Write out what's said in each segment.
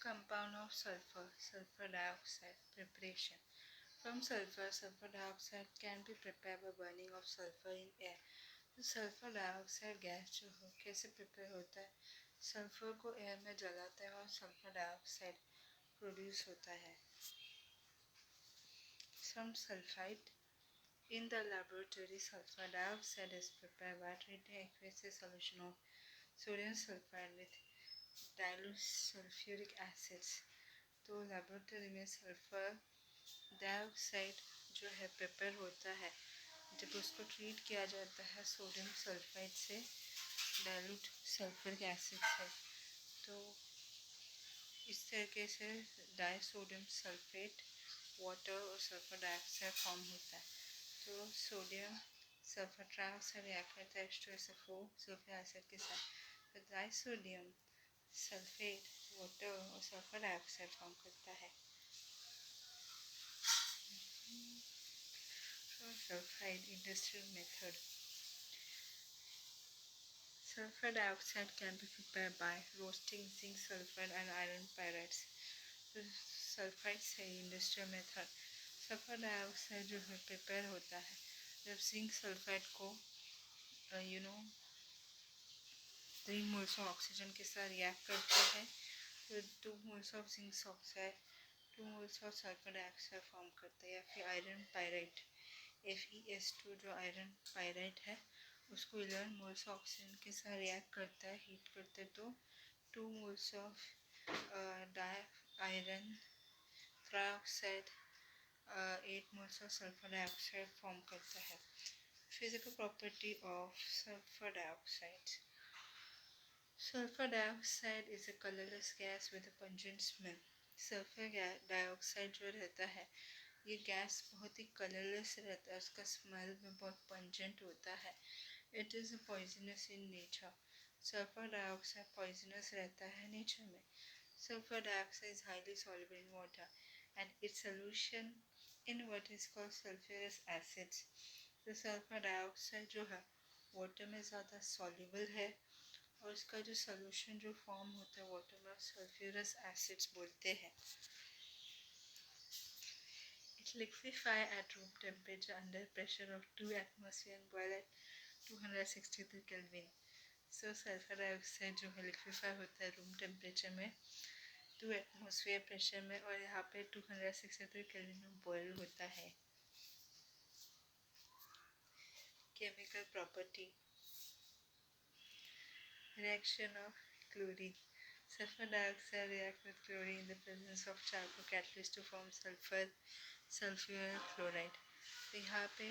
compound of sulfur, sulfur dioxide preparation. From sulfur, sulfur dioxide can be prepared by burning of sulfur in air. तो sulphur dioxide gas जो हो कैसे prepare होता है, sulphur को air में जलाते हैं और सल्फर डाइऑक्साइड प्रोड्यूस होता है. From sulfide in the laboratory, sulfur dioxide is prepared by treating aqueous solution of sodium sulfide with dilute sulfuric acids. तो लेबोरेटरी में सल्फर डाइऑक्साइड जो है प्रिपेयर होता है जब उसको ट्रीट किया जाता है सोडियम सल्फाइड से डाइल्यूट सल्फ्यूरिक एसिड से, तो इस तरीके से डाइसोडियम सल्फेट वाटर और सल्फर डाइऑक्साइड फॉर्म होता है. तो सोडियम सल्फर ट्राइऑक्साइड रिएक्ट करता है H2SO4 सल्फर एसिड के साथ, तो डाइसोडियम सल्फेट वाटर और सल्फर डाइऑक्साइड फॉर्म करता है. Sulfide industrial method. Sulfur dioxide can be prepared by roasting zinc sulfide and iron pyrites. तो सल्फाइड से इंडस्ट्रियल मेथड सल्फर डाइऑक्साइड जो है प्रिपेयर होता है जब जिंक सल्फाइड को 3 मोल्स ऑफ ऑक्सीजन के साथ रिएक्ट करते हैं तो 2 moles of zinc oxide 2 moles of sulphur dioxide form करता है. या फिर आयरन पायराइट FeS2 जो आयरन पायराइट है उसको 11 मोल्स ऑक्सीजन के साथ रिएक्ट करता है, हीट करते तो 2 moles of iron trioxide 8 moles of sulphur dioxide form करता है. Physical property of sulphur dioxide. Sulfur dioxide is a colorless gas with a pungent smell. Sulphur dioxide जो रहता है ये गैस बहुत ही कलरलेस रहता है, उसका स्मेल भी बहुत पंजेंट होता है. It is poisonous in nature. Sulphur dioxide poisonous रहता है नेचर में. Sulphur dioxide is highly soluble in water and its solution in what is called sulphurous acids. तो सल्फर डाइऑक्साइड जो है वाटर में ज़्यादा सॉल्युबल है और इसका जो सोल्यूशन जो फॉर्म होता है वाटर में सल्फ्यूरस एसिड्स बोलते हैं. It liquefy at room temperature under pressure of 2 atmosphere and boil at 263 Kelvin. So sulphur dioxide जो है लिक्विफाई होता है रूम टेम्परेचर में 2 एटमॉस्फेयर प्रेशर में और यहाँ पे 263 केल्विन में बॉयल होता है. Chemical property. Reaction of chlorine. Sulfur dioxide react with chlorine in the presence of charcoal catalyst to form sulfur chloride. तो यहाँ पे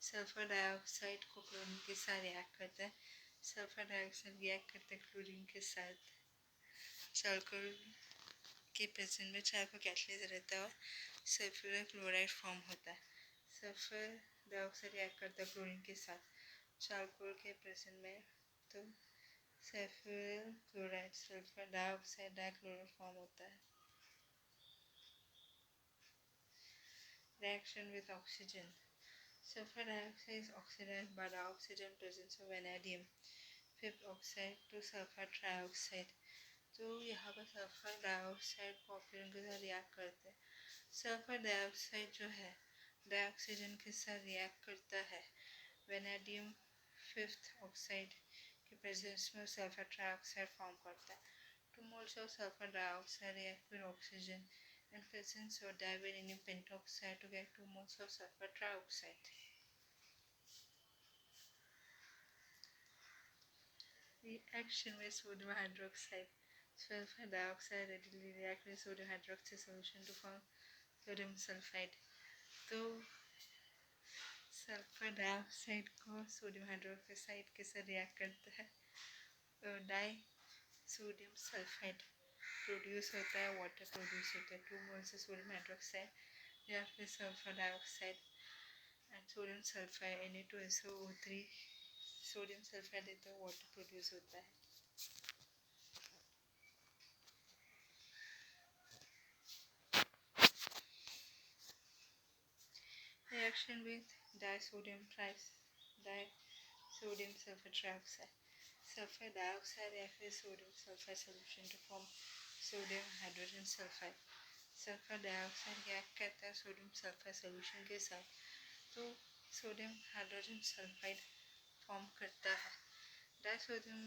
सल्फर डाइऑक्साइड को क्लोरीन के साथ रिएक्ट करता है. सल्फर डाइऑक्साइड रिएक्ट करता है क्लोरीन के साथ, चारकोल के प्रेजेंस में चारकोल कैटलिस्ट रहता है और सल्फ्यूर क्लोराइड फॉर्म होता है. सल्फर डाइऑक्साइड रिएक्ट करता है क्लोरीन के साथ चारकोल के प्रेजेंस में, तो sulphur chloride sulphur dioxide dichloride form होता है. Reaction with oxygen. Sulfur dioxide is oxidized by the oxygen presence of vanadium 5th oxide to sulfur trioxide. तो यहाँ पर सल्फर डाइऑक्साइड को ऑक्सीजन के साथ रिएक्ट करते हैं. सल्फर डाइऑक्साइड जो है डाइऑक्सीजन के साथ रिएक्ट करता है वेनेडियम 5th ऑक्साइड के प्रेजेंस में सल्फर ट्राइऑक्साइड फॉर्म करता है. 2 moles of sulphur dioxide react with oxygen and presence of divanadium pentoxide to get 2 moles of sulfur trioxide. Reaction with sodium hydroxide. Sulfur dioxide readily react with sodium hydroxide solution to form sodium sulfide. तो sulphur dioxide को sodium hydroxide के साथ react करता है die sodium sulphide produce होता है, water produce होता है. 2 मोल्स से सोडियम हाइड्रोक्साइड या फिर sulphur dioxide and sodium sulphide Na2SO3 sodium sulphide देता है, वाटर प्रोड्यूस होता है. Reaction with disodium sulfur trioxide. Sulfur dioxide reacts with sodium sulfide solution to form sodium hydrogen sulphide. Sulphur dioxide react करता है sodium sulphide solution के साथ, तो sodium hydrogen sulphide form करता है। डाइसोडियम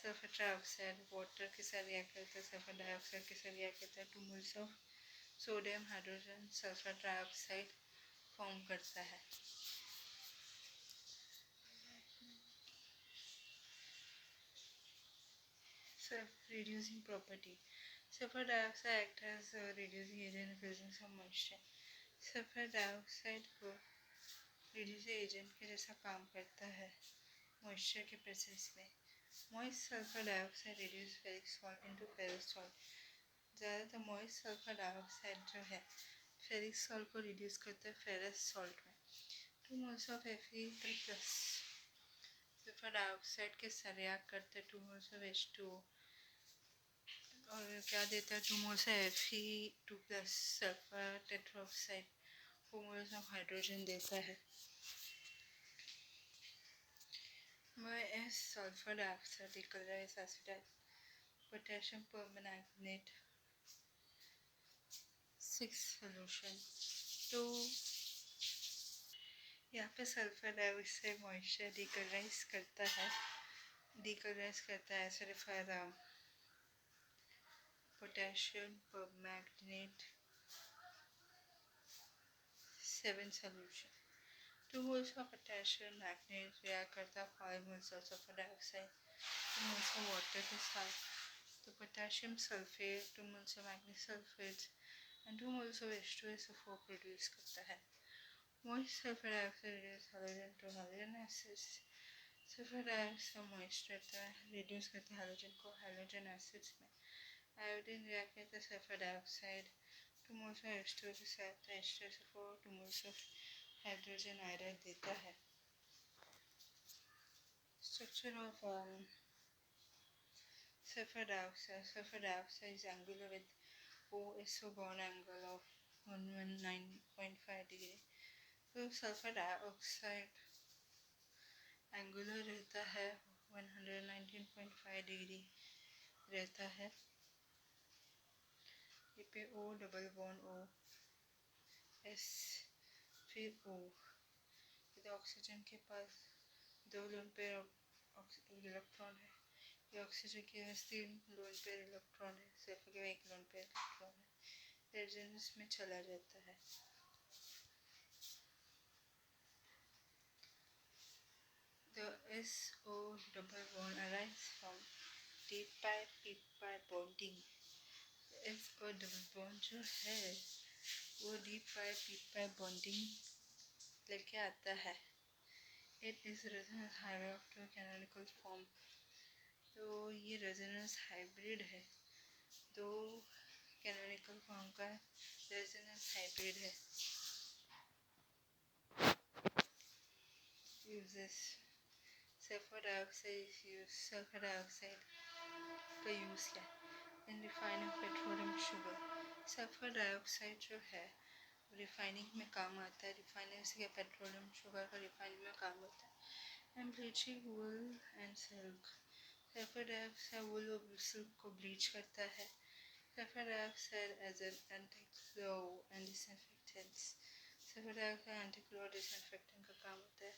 सल्फर ट्राइऑक्साइड वाटर के साथ react करता है, सल्फर डाइऑक्साइड के साथ रिएक्ट करता है, 2 moles of sodium hydrogen sulphur trioxide form करता है। Reducing property. Sulfur dioxide acts as a reducing agent in the presence of moisture. Sulphur dioxide को रिड्यूसिंग एजेंट के जैसा काम करता है मॉइस्चर के प्रेजेंस में। Moist sulphur dioxide reduce ferric salt into ferrous salt. ज़्यादातर मॉइस्ट सल्फर डाइऑक्साइड जो है फेरिक सॉल्ट को रिड्यूस करता है फेरस सॉल्ट में। 2 moles of Fe3+ sulphur dioxide के साथ रिएक्ट करते हैं 2 मोल्स ऑफ H2O और क्या देता है 2 moles Fe2+ sulphur tetroxide 4 moles of hydrogen देता है। as sulfur dioxide decolorize acetate potassium permanganate 6 solution। तो यहाँ पे सल्फर डाइऑक्साइड मॉइस्चर डिकलराइज करता है acidifier potassium permanganate 7 solution। 2 moles of potassium magnet react करता है 5 moles of sulfur dioxide 2 moles of water के साथ, तो potassium sulphate 2 moles of manganese sulphate and 2 moles of H2SO4 produce करता है। Moist sulphur dioxide reduce hydrogen to hydrogen acids. Sulphur dioxide moist रहता है, reduce करता है हाइड्रोजन को हाइड्रोजन एसिड्स में। आयोडीन रिएक्ट करता है sulphur dioxide 2 moles of H2O के साथ H2SO4 2 moles of hydrogen iodide देता है। Structure of sulfur dioxide is angular with OSO bond angle of 119.5 degree। तो सल्फर डाइऑक्साइड एंगुलर रहता है 119.5 डिग्री रहता है। ये पे O double bond O S फिर O, तो ऑक्सीजन के पास 2 लोन पेयर इलेक्ट्रॉन है, ये ऑक्सीजन के पास 3 लोन पेयर इलेक्ट्रॉन है, सल्फर के 1 लोन पेयर इलेक्ट्रॉन है, रेजोनेंस में चला जाता है। The SO double bond arises from deep pi bonding। SO double bond जो है वो डीप pi बॉन्डिंग लेके आता है। It is resonance hybrid to canonical form। तो ये रेजोनेंस हाइब्रिड है, दो कैनोनिकल फॉर्म का रेजोनेंस हाइब्रिड है। यूजेस सल्फर डाइऑक्साइड का यूज़ क्या है in refining petroleum sugar. Sulphur dioxide जो है रिफाइनिंग में काम आता है, रिफाइनिंग से पेट्रोलियम शुगर का रिफाइनिंग में काम होता है। And bleaching wool and silk. Sulphur dioxide wool और सिल्क को ब्लीच करता है। Sulphur dioxide as an antichlor and disinfectants. Sulphur dioxide antichlor और डिसइंफेक्टेंट का काम होता है।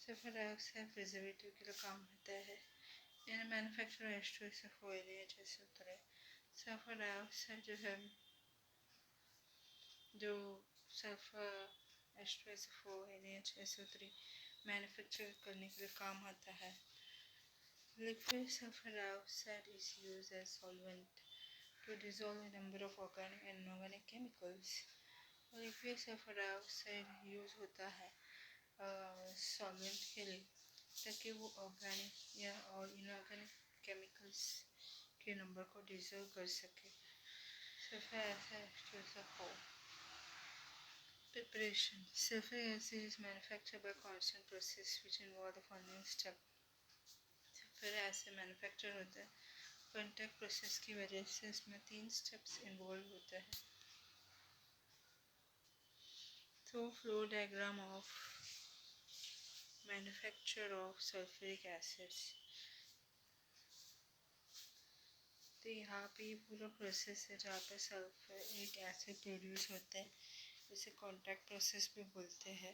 सल्फर डाइऑक्साइड प्रिजर्वेटिव के लिए काम होता है। इन मैन्युफैक्चर H2SO4 जैसे होता है। सल्फर डाइऑक्साइड जो है जो सल्फर H2SO4 NaHSO3 मैन्युफैक्चर करने के लिए काम आता है। Liquid sulphur dioxide is used as solvent to dissolve a number of organic and inorganic chemicals। Liquid sulphur dioxide use होता है सॉल्वेंट के लिए ताकि वो ऑर्गेनिक या और इनऑर्गेनिक केमिकल्स के नंबर को डिसॉल्व कर सके। Sulphur acid preparation। Sulfuric acid is manufactured by constant process which involve the following step। sulfuric acid manufacture होता है कॉन्टैक्ट प्रोसेस की वजह से, इसमें 3 स्टेप्स इन्वॉल्व होता है। तो flow diagram of manufacture of sulphuric acids. तो यहाँ पे ये पूरा प्रोसेस है जहाँ पे सल्फ्यूरिक एसिड प्रोड्यूस होता है, इसे कॉन्टैक्ट प्रोसेस भी बोलते हैं।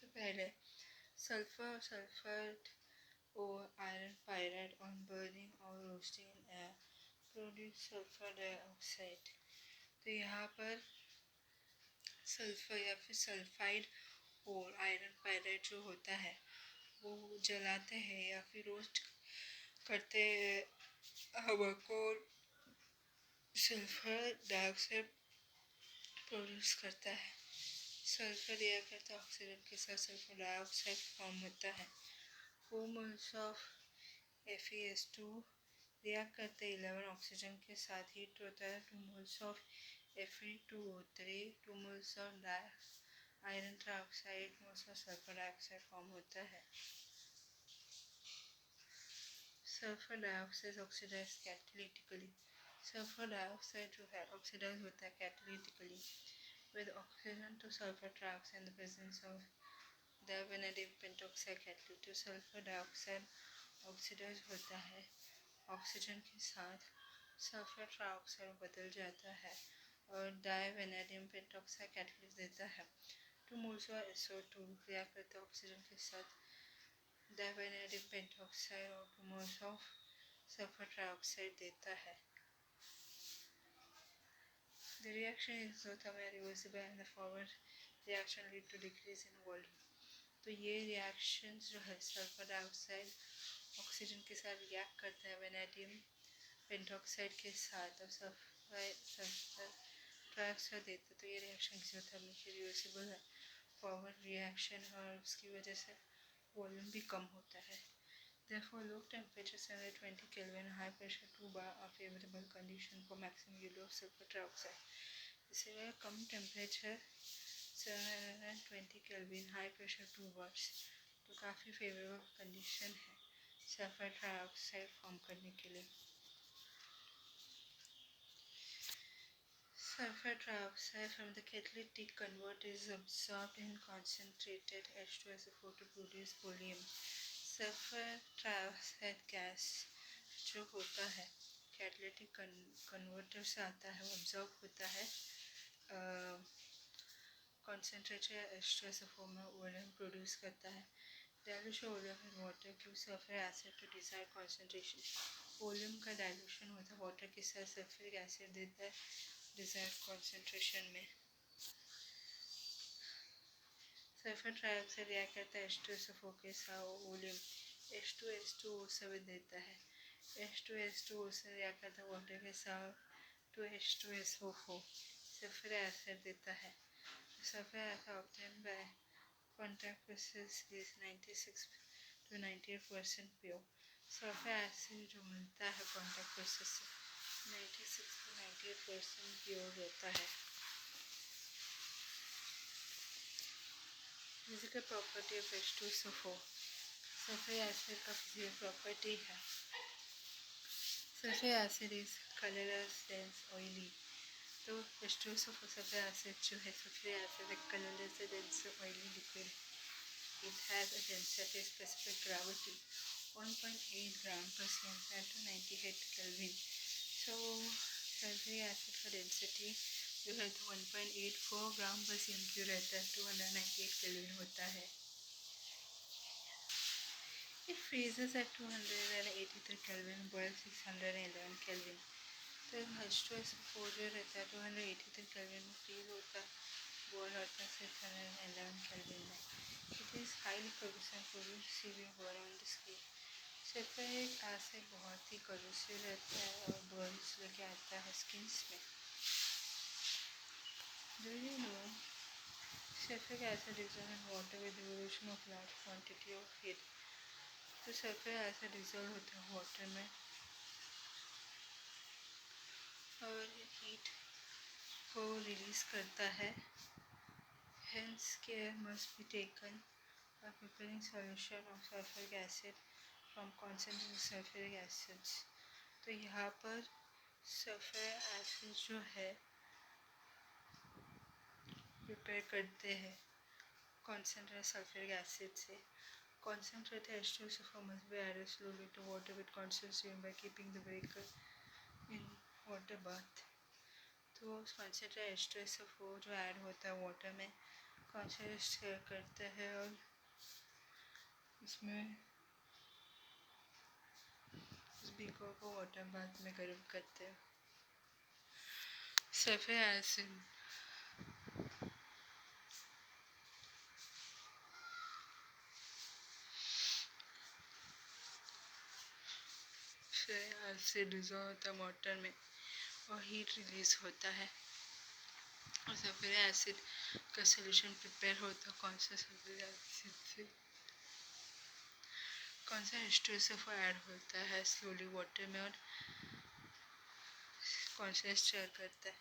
तो पहले sulphur or iron pyrite on burning or roasting in air produce sulfur dioxide। तो यहाँ पर सल्फर या फिर सल्फाइड और आयरन पायराइट जो होता है वो जलाते हैं या फिर रोस्ट करते हवा को सल्फर डाइऑक्साइड प्रोड्यूस करता है। सल्फर रिएक्ट करता है ऑक्सीजन के साथ, सल्फर डाइऑक्साइड फॉर्म होता है। 4 moles of FeS2 रिएक्ट करते 11 ऑक्सीजन के साथ हीट होता है। 2 moles of Fe2O3, 2 moles of iron trioxide, moles of sulphur dioxide form होता है। Sulphur dioxide oxidise catalytically. Sulphur dioxide जो है ऑक्सीडाइज होता है catalytically with oxygen to sulfur trioxide in the presence of divanadium pentoxide catalyst। तो sulphur dioxide oxidise होता है oxygen के साथ, सल्फर ट्राइऑक्साइड बदल जाता है और डाइवेनेडियम पेंटॉक्साइड कैटालिस्ट देता है। 2 moles of SO2 रिएक्ट करता है ऑक्सीजन के साथ डाइवेनेडियम पेंटॉक्साइड और 2 moles of सल्फर ट्राइऑक्साइड देता है। The reaction is isothermal reversible and the forward reaction lead to decrease in volume। तो ये रिएक्शन जो है सल्फर डाइऑक्साइड ऑक्सीजन के साथ रिएक्ट करता है वेनेडियम पेंटॉक्साइड के साथ और सल्फर ट्राइऑक्साइड देता है। तो ये रिएक्शन एक्सोथर्मिक रिवर्सिबल है, फॉरवर्ड रिएक्शन, और उसकी वजह से वॉल्यूम भी कम होता है। Therefore, low temperature 720 Kelvin, high pressure 2 bar are favorable condition for maximum yield of sulfur trioxide। इसलिए कम temperature 720 Kelvin, high pressure 2 bars तो काफ़ी फेवरेबल कंडीशन है सल्फर ट्राइऑक्साइड फॉर्म करने के लिए। Sulfur trioxide from the catalytic converter is absorbed in concentrated H2SO4 to produce polyum। Sulphur trioxide gas जो होता है कैटालिटिक कन्वर्टर से आता है, वो ऑब्जॉर्ब होता है कॉन्सेंट्रेटेड H2SO4 में, वॉल्यूम प्रोड्यूस करता है। Dilution volume in water give sulphur acid to desired concentration. Volume का डाइल्यूशन होता है वाटर के साथ, सल्फ्यूरिक एसिड देता है डिजायर्ड कॉन्सेंट्रेशन में। सल्फर ट्राइऑक्साइड रिएक्ट करता है H2SO4 के साथ, वॉल्यूम H2S2O7 देता है। H2S2O7 रिएक्ट करता है वाटर के साथ to H2SO4, सल्फर एसिड देता है। Sulphur acid obtain bye contact process is 96 to 98% pure. Sulphur acid जो मिलता है कॉन्टैक्ट प्रोसेस से 96 to 98% प्योर होता है। Physical property of H2SO4। Sulphur acid का फिजिकल प्रॉपर्टी है sulphur acid is colourless dense oily. तो H2SO4 सल्फर एसिड जो है सल्फर एसिड एक colourless dense oily liquid. It has a density specific gravity 1.8 ग्राम पर cm to 98 Kelvin। So sulphur acid का density जो है तो 1.84 ग्राम पर cm रहता है, 298 Kelvin होता है। It freezes at 283 Kelvin, boils 611 Kelvin। तो H2SO4 जो रहता है 283 Kelvin में फ्रीज होता है, बॉयल होता है 611 Kelvin में। It is highly corrosive, produce severe burn on the skin। Sulphuric acid बहुत ही corrosive रहता है और बर्न्स लेके आता है स्किन्स में। Do you know sulfuric acid dissolves in water with evolution of large quantity of heat। तो सल्फर एसिड डिजोल्व होता है वाटर में और हीट को रिलीज करता है। Hence care must be taken by preparing solution of sulfuric acid from concentrated sulfuric acids। तो यहाँ पर सल्फर एसिड जो है प्रिपेयर करते हैं concentrate sulfuric acid से concentrated H2SO4 must be added slowly to water with constant stream by keeping the breaker in water bath. तो concentrated H2SO4 जो ऐड होता है वाटर में concentrate करते हैं और इसमें इस बीकर को वाटर बाथ में गर्म करते हैं. सल्फ्यूरिक एसिड एसिड डिजॉल्व होता है वाटर में और हीट रिलीज होता है और सल्फ्यूरिक एसिड का सोल्यूशन प्रिपेयर होता है कौन सा सल्फ्यूरिक एसिड से कौन सा H2SO4 ऐड होता है स्लोली वाटर में और कौन सा स्टर करता है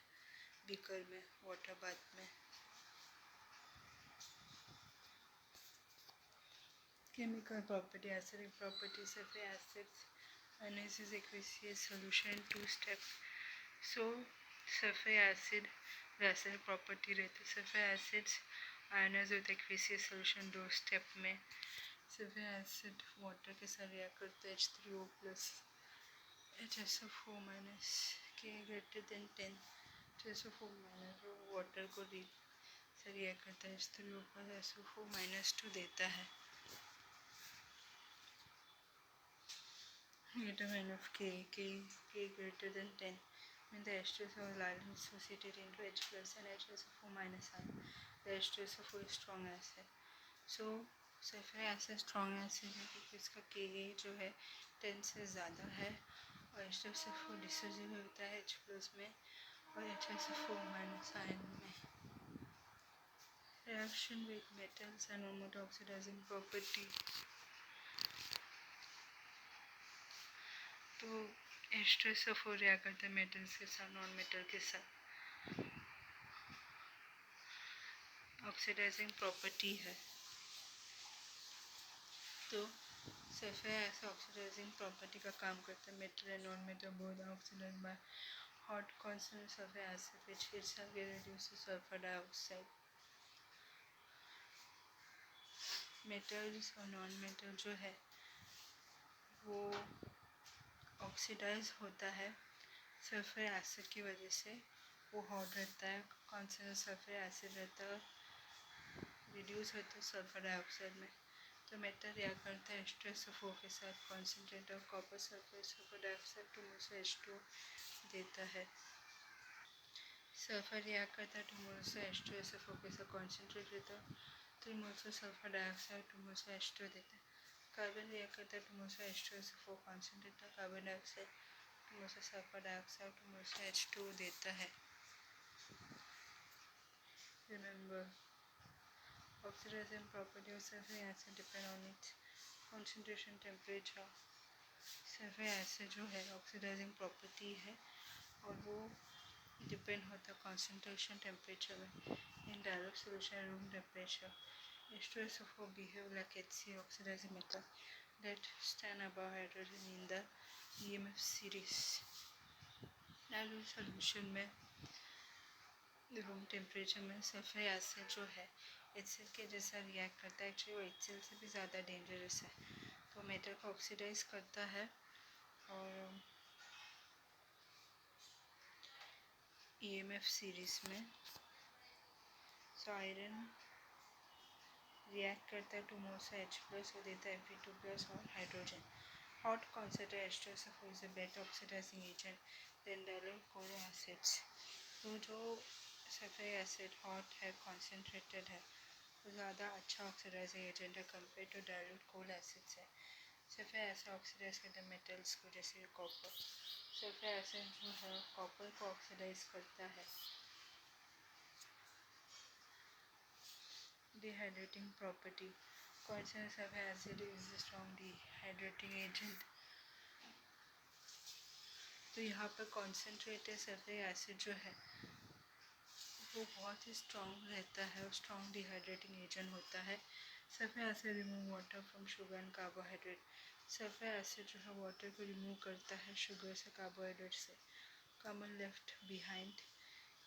बीकर में वाटर बाथ में. Chemical property, acidic properties of the acids, analysis aqueous solution 2 steps. So sulfuric acid acidic property रहता है. sulfuric acids आयनाइज होता है aqueous solution 2 स्टेप में. sulfuric acid वाटर के साथ रिएक्ट करता है H3O plus HSO4 minus K greater than 10 HSO4 minus वो वाटर को रिएक्ट करता है H3O plus SO4 minus 2 देता है. Determine of K greater than 10 when the H2SO4 is lightly dissociated into H plus and HSO4 minus ion. The H2SO4 is strong acid. So sulphuric acid strong acid है क्योंकि इसका Ka जो है 10 से ज़्यादा है और H2SO4 डिसोसिएट होता है H प्लस में और HSO4 माइनस आयन में. Reaction with metals and non-metal oxidizing property. तो H2SO4 रिएक्ट करता है मेटल्स के साथ नॉन मेटल के साथ. ऑक्सीडाइजिंग प्रॉपर्टी है तो सल्फ्यूरिक एसिड ऑक्सीडाइजिंग प्रॉपर्टी का काम करता है. Metal and non metal both are oxidized by hot constant sulphuric acid which heats again reduces sulphur dioxide. Metals और नॉन मेटल जो है वो ऑक्सीडाइज होता है सल्फ्यूरिक एसिड की वजह से. वो हॉट रहता है कॉन्सटेंट सल्फ्यूरिक एसिड रहता है रिड्यूस होता है सल्फर डाइऑक्साइड में. तो मेटल रिएक्ट करता है H2SO4 के साथ concentrate of copper sulphur sulphur dioxide 2 moles H2 देता है. सल्फर रिएक्ट करता है 2 मोल्स H2SO4 के साथ कॉन्सेंट्रेट रहता है 3 moles sulphur dioxide 2 moles H2 देता है. कार्बन रिएक्ट करता है 2 moles H2SO4 concentrate of carbon dioxide 2 moles sulphur dioxide 2 moles H2 देता है. Remember, oxidizing property of sulfuric acid depend on its concentration temperature. Sulphuric acid जो है oxidising property है और वो डिपेंड होता है कॉन्सेंट्रेशन टेम्परेचर में. In direct solution room temperature H2SO4 behave like HC oxidizing metal that stand above hydrogen in the EMF series. Direct solution में room temperature में सल्फ्यूरिक एसिड जो है HCl के जैसा रिएक्ट करता है. एक्चुअली वो HCl से भी ज़्यादा डेंजरस है. तो मेटल को ऑक्सीडाइज करता है और EMF सीरीज में. सो आयरन रिएक्ट करता है 2 मोल्स H प्लस और देता है Fe2 प्लस और hydrogen. Hot concentrated H2SO4 is a better oxidizing agent than dilute cold acids. तो जो सल्फ्यूरिक एसिड हॉट है कॉन्सेंट्रेटेड है वो ज़्यादा अच्छा ऑक्सीडाइजिंग एजेंट है compare to dilute cold acids है. सल्फ्यूरिक एसिड ऑक्सीडाइज करता है मेटल्स को जैसे कॉपर. सल्फ्यूरिक एसिड जो है कॉपर को ऑक्सीडाइज करता है. Dehydrating property concentrated sulphuric acid is a strong dehydrating agent. तो यहाँ पर कॉन्सेंट्रेटेड सल्फ्यूरिक एसिड जो है वो बहुत ही स्ट्रॉन्ग रहता है और स्ट्रॉन्ग डिहाइड्रेटिंग एजेंट होता है. Sulphuric acid remove water from sugar and carbohydrate. Sulphuric acid जो है वाटर को रिमूव करता है शुगर से कार्बोहाइड्रेट से. Carbon left behind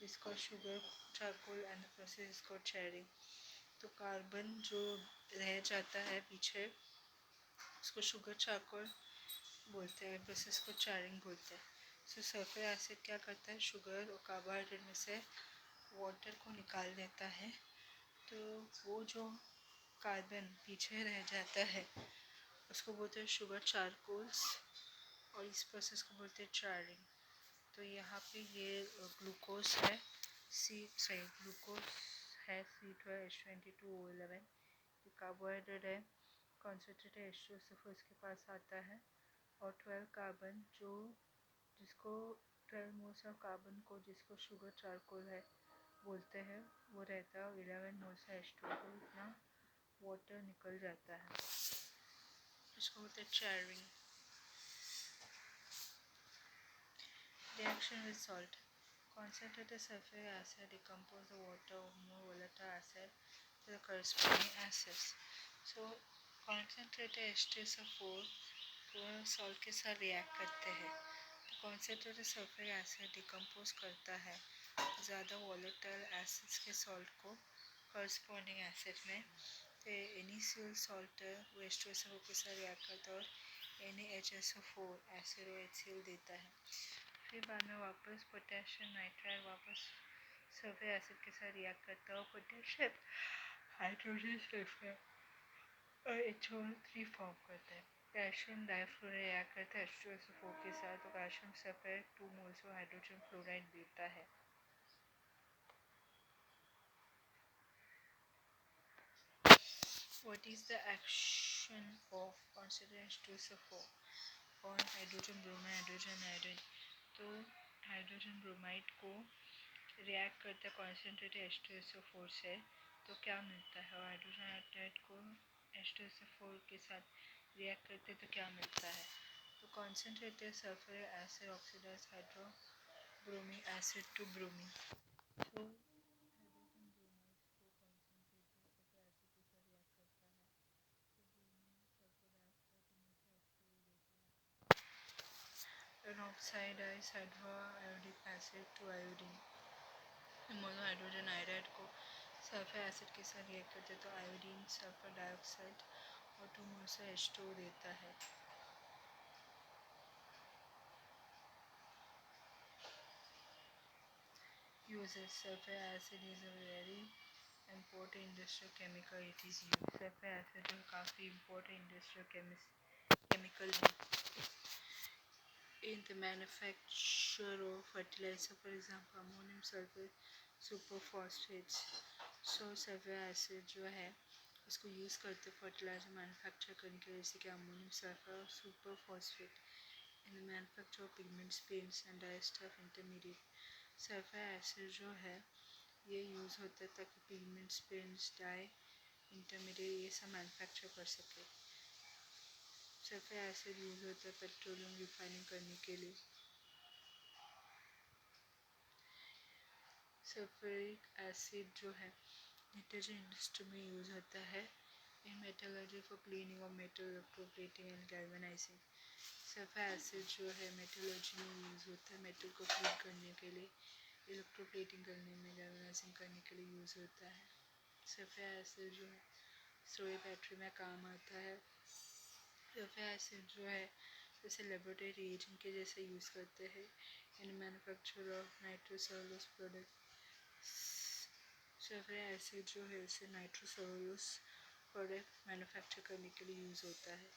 is called sugar charcoal and the process is called charring. तो कार्बन जो रह जाता है पीछे उसको शुगर चारकोल बोलते हैं, प्रोसेस को चारिंग बोलते हैं। सो सल्फर एसिड क्या करता है, शुगर और कार्बोहाइड्रेट में से वाटर को निकाल देता है। तो वो जो कार्बन पीछे रह जाता है उसको बोलते हैं शुगर चारकोल्स, और इस प्रोसेस को बोलते हैं चारिंग। तो यहाँ पे ये ग्लूकोज है, ग्लूकोज है C12H22O11, ये कार्बोहाइड्रेट है, कॉन्सेंट्रेटेड H2SO4 इसके पास आता है, और 12 कार्बन जिसको 12 मोल्स ऑफ कार्बन को जिसको शुगर चारकोल है बोलते हैं वो रहता है, और 11 मोल्स H2 को इतना वाटर निकल जाता है, इसको बोलते हैं चारिंग। Reaction with salt. Concentrated sulfuric acid decompose the water of more volatile acid to the corresponding acids. So concentrated H2SO4 को सॉल्ट के साथ रिएक्ट करते हैं, तो कॉन्सेंट्रेटेड सल्फ्यूरिक एसिड डिकम्पोज करता है ज़्यादा वॉलेटाइल एसिड्स के सॉल्ट को कॉरस्पॉन्डिंग एसिड में। तो NaCl सॉल्ट वो H2SO4 के साथ रिएक्ट करता है और NaHSO4 एसिड और HCl देता है। फिर बाद में वापस पोटेशियम नाइट्राइड वापस सल्फ्यूरिक एसिड के साथ रिएक्ट करता है और पोटेशियम हाइड्रोजन सल्फर और HO3 फॉर्म करता है। कैल्शियम डाइफ्लोराइड रिएक्ट करता है H2SO4 के साथ, तो calcium sulphate 2 moles of hydrogen fluoride देता है। What is the action of concentrated H2SO4 on hydrogen bromide hydrogen iodide? तो हाइड्रोजन ब्रोमाइड को रिएक्ट करता है कॉन्सेंट्रेटेड H2SO4 से, तो क्या मिलता है, और हाइड्रोजन आयोडाइड को H2SO4 के साथ रिएक्ट करते तो क्या मिलता है, तो concentrated sulphuric acid oxidize hydrobromic acid to bromine. तो oxidized hydroiodic acid to iodine, mono hydrogen iodide को सल्फर एसिड के साथ रिएक्ट करते तो आयोडीन सल्फर डाइऑक्साइड और 2 मोल्स H2O देता है। Uses sulfur acid is a very important industrial chemical. It is used sulfur acid जो काफ़ी important industrial chemical है in the manufacture of fertilizer, for example ammonium sulfate superphosphates. So sulfur acid जो है इसको use करते fertiliser manufacture करने के लिए, जैसे कि अमोनियम सल्फर और super phosphate in the manufacture of pigments paints and dyes of intermediate. Sulphur acid जो है ये यूज़ होता है ताकि पिगमेंट्स पेंट्स डाई इंटरमीडिएट ये सब मैन्युफैक्चर कर सके। सल्फर एसिड यूज़ होता है पेट्रोलियम रिफाइनिंग करने के लिए। सल्फ्यूरिक एसिड जो है डिटर्जेंट इंडस्ट्री में यूज़ होता है in metallurgy for cleaning of metal electroplating and galvanising. Sulphur acid जो है मेटलर्जी में यूज़ होता है मेटल को क्लीन करने के लिए, इलेक्ट्रोप्लेटिंग करने में, गैल्वेनाइजिंग करने के लिए यूज़ होता है। सल्फर एसिड जो है सोलर बैटरी में काम आता है। सल्फर एसिड जो है जैसे लेबोरेटरी रिएजेंट के जैसे यूज़ करते हैं इन manufacture of nitrocellulose product. Sulphur acid जो है इसे नाइट्रोसेलुलोज प्रोडक्ट मैन्युफैक्चर करने के लिए यूज़ होता है।